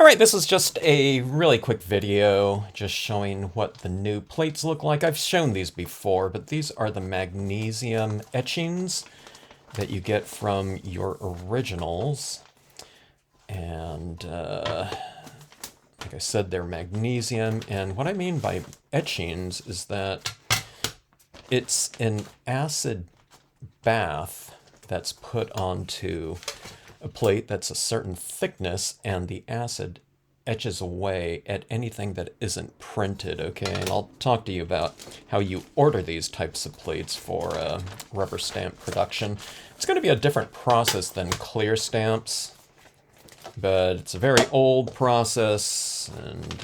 All right, this is just a really quick video just showing what the new plates look like. I've shown these before, but these are the magnesium etchings that you get from your originals. And like I said, they're magnesium. And what I mean by etchings is that it's an acid bath that's put onto a plate that's a certain thickness, and the acid etches away at anything that isn't printed, okay? And I'll talk to you about how you order these types of plates for rubber stamp production. It's going to be a different process than clear stamps, but it's a very old process, and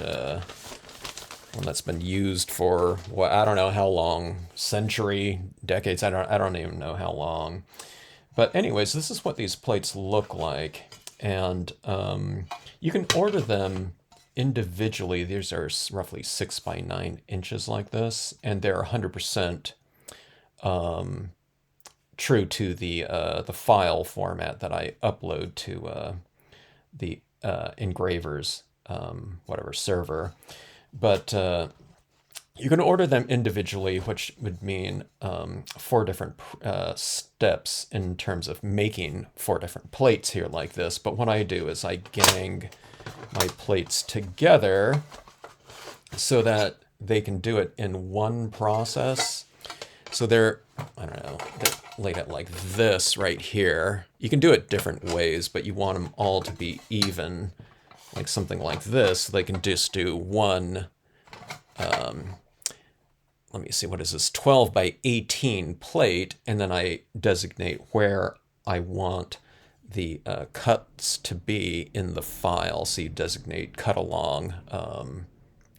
one that's been used for, well, I don't know how long, century, decades, I don't even know how long. But anyways, this is what these plates look like, and you can order them individually. These are roughly 6 by 9 inches like this, and they're 100% true to the file format that I upload to the engraver's whatever server. But you can order them individually, which would mean 4 different steps in terms of making 4 different plates here like this. But what I do is I gang my plates together so that they can do it in one process. So they're, I don't know, they're laid out like this right here. You can do it different ways, but you want them all to be even, like something like this. So they can just do one, let me see, what is this, 12 by 18 plate, and then I designate where I want the cuts to be in the file. So you designate cut along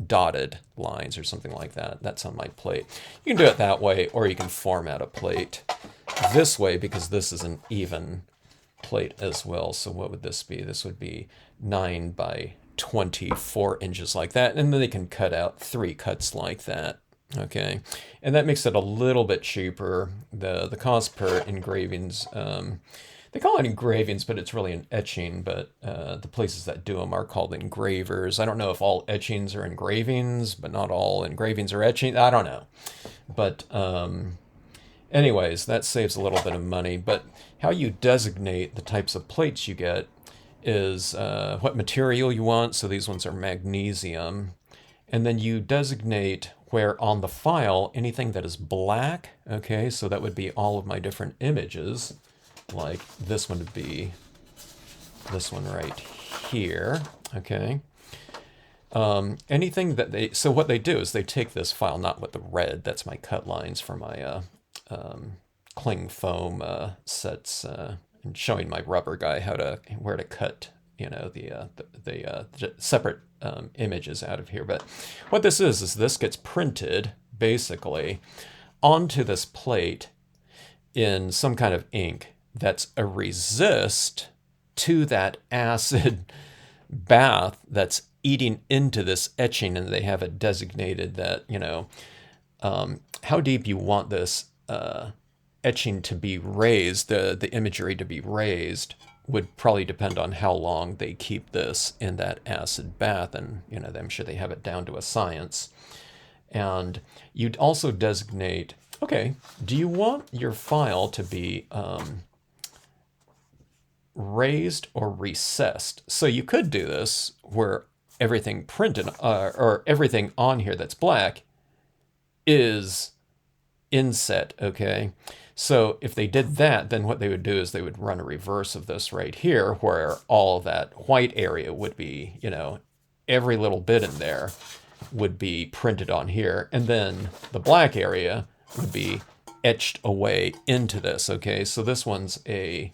dotted lines or something like that. That's on my plate. You can do it that way, or you can format a plate this way because this is an even plate as well. So what would this be? This would be 9 by 24 inches like that, and then they can cut out 3 cuts like that. Okay, and that makes it a little bit cheaper. The cost per engravings, they call it engravings, but it's really an etching, but the places that do them are called engravers. I don't know if all etchings are engravings, but not all engravings are etching. I don't know. But anyways, that saves a little bit of money. But how you designate the types of plates you get is what material you want. So these ones are magnesium. And then you designate where on the file, anything that is black, okay, so that would be all of my different images, like this one would be this one right here, okay. Anything that they, so what they do is they take this file, not with the red, that's my cut lines for my cling foam sets, and showing my rubber guy where to cut, you know, the separate images out of here. But what this is this gets printed basically onto this plate in some kind of ink that's a resist to that acid bath that's eating into this etching, and they have it designated that, you know, how deep you want this etching to be raised, the imagery to be raised, would probably depend on how long they keep this in that acid bath, and you know, I'm sure they have it down to a science. And you'd also designate, okay, do you want your file to be raised or recessed? So you could do this where everything printed or everything on here that's black is inset, okay? So if they did that, then what they would do is they would run a reverse of this right here, where all that white area would be, you know, every little bit in there would be printed on here, and then the black area would be etched away into this, okay? So this one's a,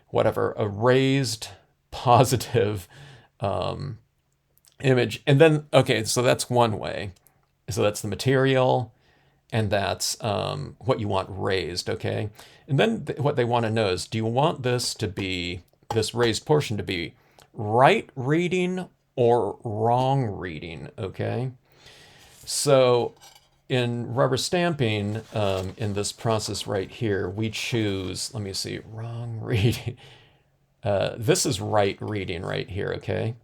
whatever, a raised positive image. And then, okay, so that's one way. So that's the material, and that's what you want raised, okay? And then what they want to know is, do you want this to be, this raised portion to be right reading or wrong reading, okay? So in rubber stamping, in this process right here, we choose, let me see, wrong reading. This is right reading right here, okay?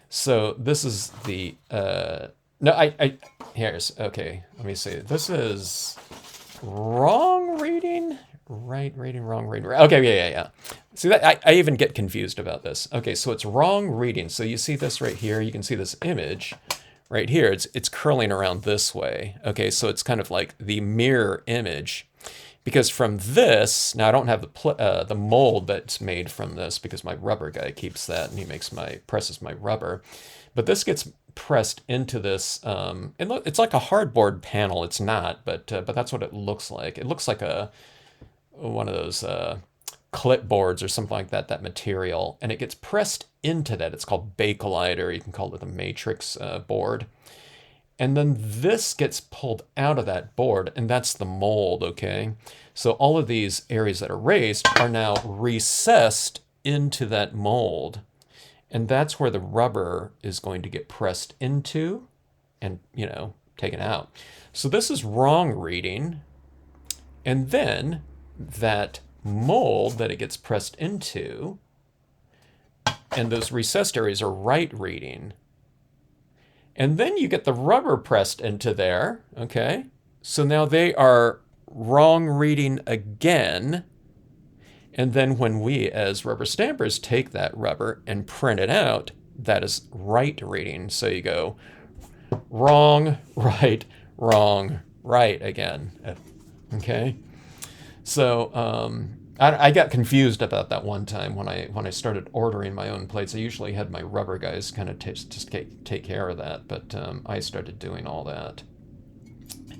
So this is the, no, here's, okay, let me see. This is wrong reading, right reading, wrong reading. Okay, yeah. See that I even get confused about this. Okay, so it's wrong reading. So you see this right here. You can see this image right here. It's curling around this way. Okay, so it's kind of like the mirror image. Because from this, now I don't have the mold that's made from this because my rubber guy keeps that and he presses my rubber. But this gets pressed into this, and it's like a hardboard panel. It's not, but that's what it looks like. It looks like one of those clipboards or something like that material, and it gets pressed into that. It's called Bakelite, or you can call it a matrix board. And then this gets pulled out of that board, and that's the mold, okay? So all of these areas that are raised are now recessed into that mold. And that's where the rubber is going to get pressed into and, taken out. So this is wrong reading. And then that mold that it gets pressed into, and those recessed areas are right reading. And then you get the rubber pressed into there, okay? So now they are wrong reading again. And then when we, as rubber stampers, take that rubber and print it out, that is right reading. So you go wrong, right again, okay? So I got confused about that one time when I started ordering my own plates. I usually had my rubber guys kind of just take care of that, but I started doing all that.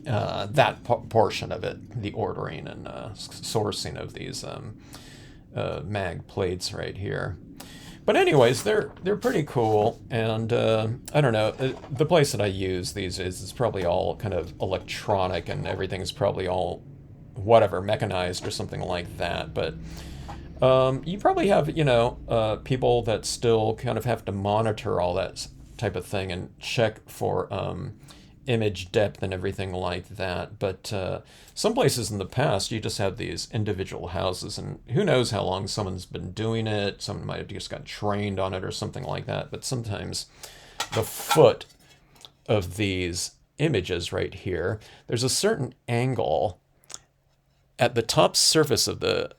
That portion of it, the ordering and sourcing of these mag plates right here. But anyways, they're pretty cool, and I don't know, the place that I use these is probably all kind of electronic, and everything is probably all whatever, mechanized or something like that. But you probably have, people that still kind of have to monitor all that type of thing and check for image depth and everything like that. But some places in the past, you just have these individual houses, and who knows how long someone's been doing it. Someone might have just got trained on it or something like that. But sometimes the foot of these images right here, there's a certain angle at the top surface of the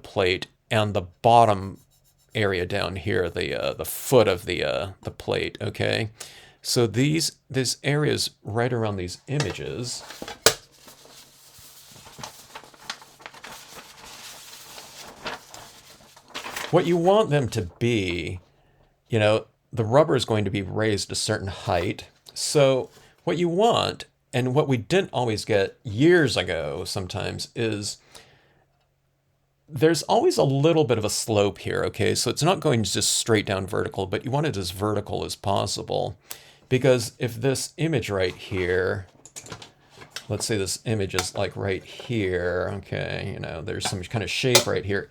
plate and the bottom area down here, the foot of the plate. Okay, so these areas right around these images, what you want them to be, the rubber is going to be raised a certain height. So what you want, and what we didn't always get years ago sometimes, is there's always a little bit of a slope here, okay? So it's not going just straight down vertical, but you want it as vertical as possible. Because if this image right here, let's say this image is like right here, okay, there's some kind of shape right here.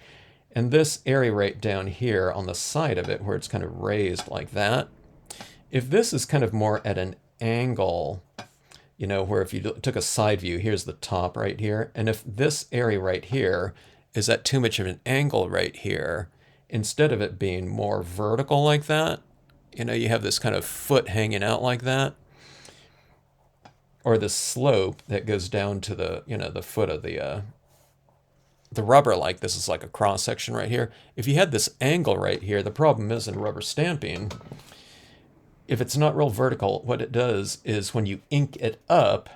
And this area right down here on the side of it, where it's kind of raised like that, if this is kind of more at an angle, where if you took a side view, here's the top right here, and if this area right here is at too much of an angle right here, instead of it being more vertical like that, you have this kind of foot hanging out like that, or the slope that goes down to the, the foot of the rubber, like this is like a cross section right here. If you had this angle right here, the problem is in rubber stamping, if it's not real vertical, what it does is when you ink it up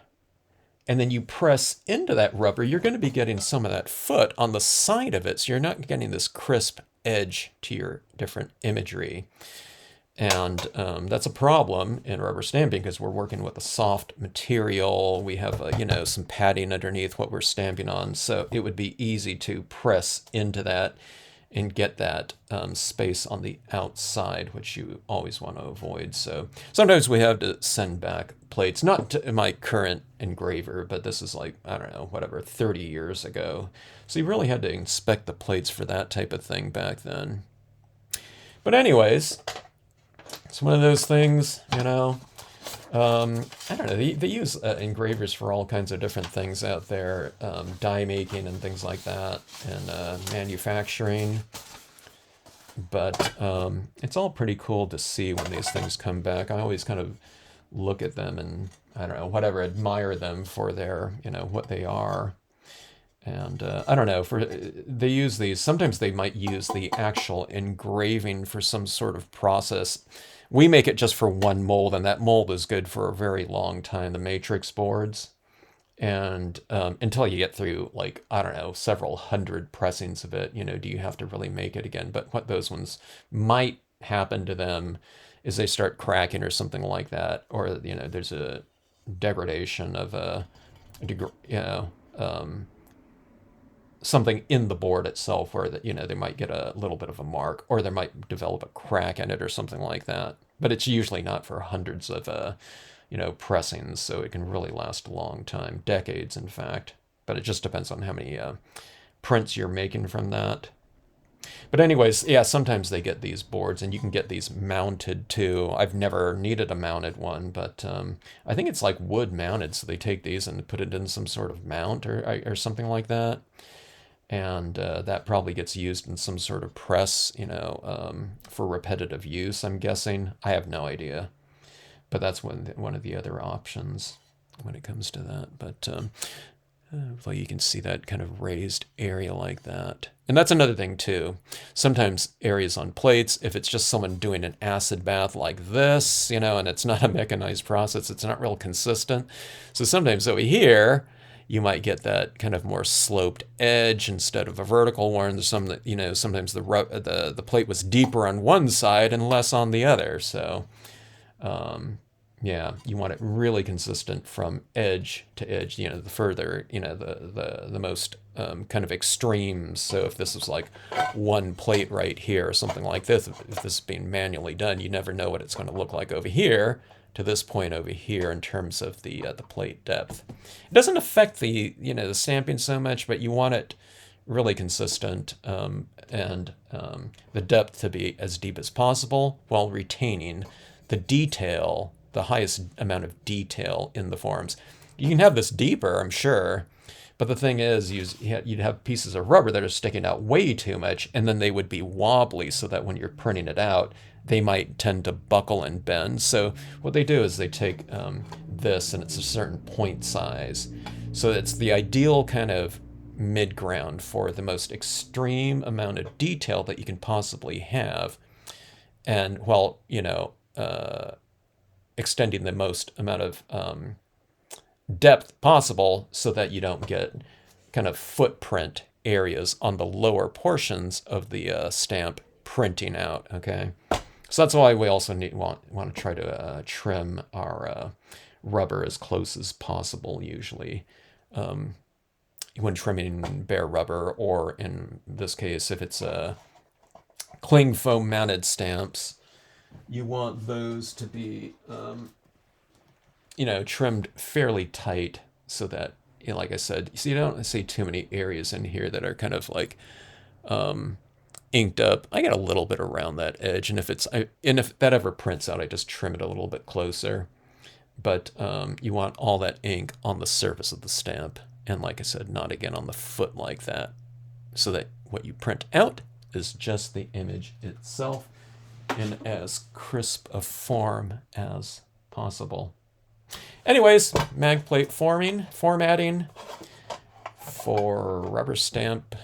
and then you press into that rubber, you're going to be getting some of that foot on the side of it. So you're not getting this crisp edge to your different imagery. And that's a problem in rubber stamping because we're working with a soft material. We have, some padding underneath what we're stamping on. So it would be easy to press into that and get that space on the outside, which you always want to avoid. So sometimes we have to send back plates, not to my current engraver, but this is like, I don't know, whatever, 30 years ago. So you really had to inspect the plates for that type of thing back then. But anyways, it's one of those things, I don't know, they use engravers for all kinds of different things out there, die making and things like that, and manufacturing. But it's all pretty cool to see when these things come back. I always kind of look at them and, I don't know, whatever, admire them for their, what they are. And I don't know, they use these, sometimes they might use the actual engraving for some sort of process. We make it just for one mold, and that mold is good for a very long time, the matrix boards. And until you get through, like, I don't know, several hundred pressings of it, do you have to really make it again? But what those ones might happen to them is they start cracking or something like that, or, there's a degradation of something in the board itself where that they might get a little bit of a mark, or they might develop a crack in it or something like that. But it's usually not for hundreds of pressings, so it can really last a long time, decades in fact. But it just depends on how many prints you're making from that. But anyways, yeah, sometimes they get these boards, and you can get these mounted too. I've never needed a mounted one, but I think it's like wood mounted, so they take these and put it in some sort of mount or something like that. And that probably gets used in some sort of press, for repetitive use, I'm guessing. I have no idea. But that's one of the other options when it comes to that. But well, you can see that kind of raised area like that. And that's another thing too. Sometimes areas on plates, if it's just someone doing an acid bath like this, and it's not a mechanized process, it's not real consistent. So sometimes over here, you might get that kind of more sloped edge instead of a vertical one. There's some that, sometimes the plate was deeper on one side and less on the other. So yeah, you want it really consistent from edge to edge, the further, the most kind of extremes. So if this is like one plate right here or something like this, if this is being manually done, you never know what it's going to look like over here to this point over here in terms of the plate depth. It doesn't affect the stamping so much, but you want it really consistent, and the depth to be as deep as possible while retaining the detail, the highest amount of detail in the forms. You can have this deeper, I'm sure, but the thing is, you'd have pieces of rubber that are sticking out way too much, and then they would be wobbly, so that when you're printing it out, they might tend to buckle and bend. So what they do is they take this, and it's a certain point size. So it's the ideal kind of mid-ground for the most extreme amount of detail that you can possibly have. And while, extending the most amount of depth possible, so that you don't get kind of footprint areas on the lower portions of the stamp printing out, okay? So that's why we also want to try to trim our rubber as close as possible, usually, when trimming bare rubber, or in this case, if it's cling foam mounted stamps, you want those to be, trimmed fairly tight, so that, like I said, so you don't see too many areas in here that are kind of like inked up. I get a little bit around that edge, and if that ever prints out, I just trim it a little bit closer. But you want all that ink on the surface of the stamp, and like I said, not again on the foot like that, so that what you print out is just the image itself in as crisp a form as possible. Anyways, mag plate formatting for rubber stamp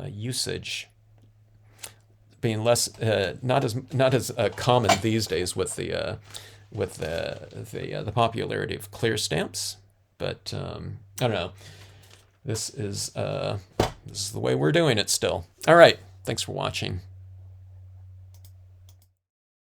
usage being less, not as common these days with the popularity of clear stamps. But I don't know. This is the way we're doing it still. All right. Thanks for watching.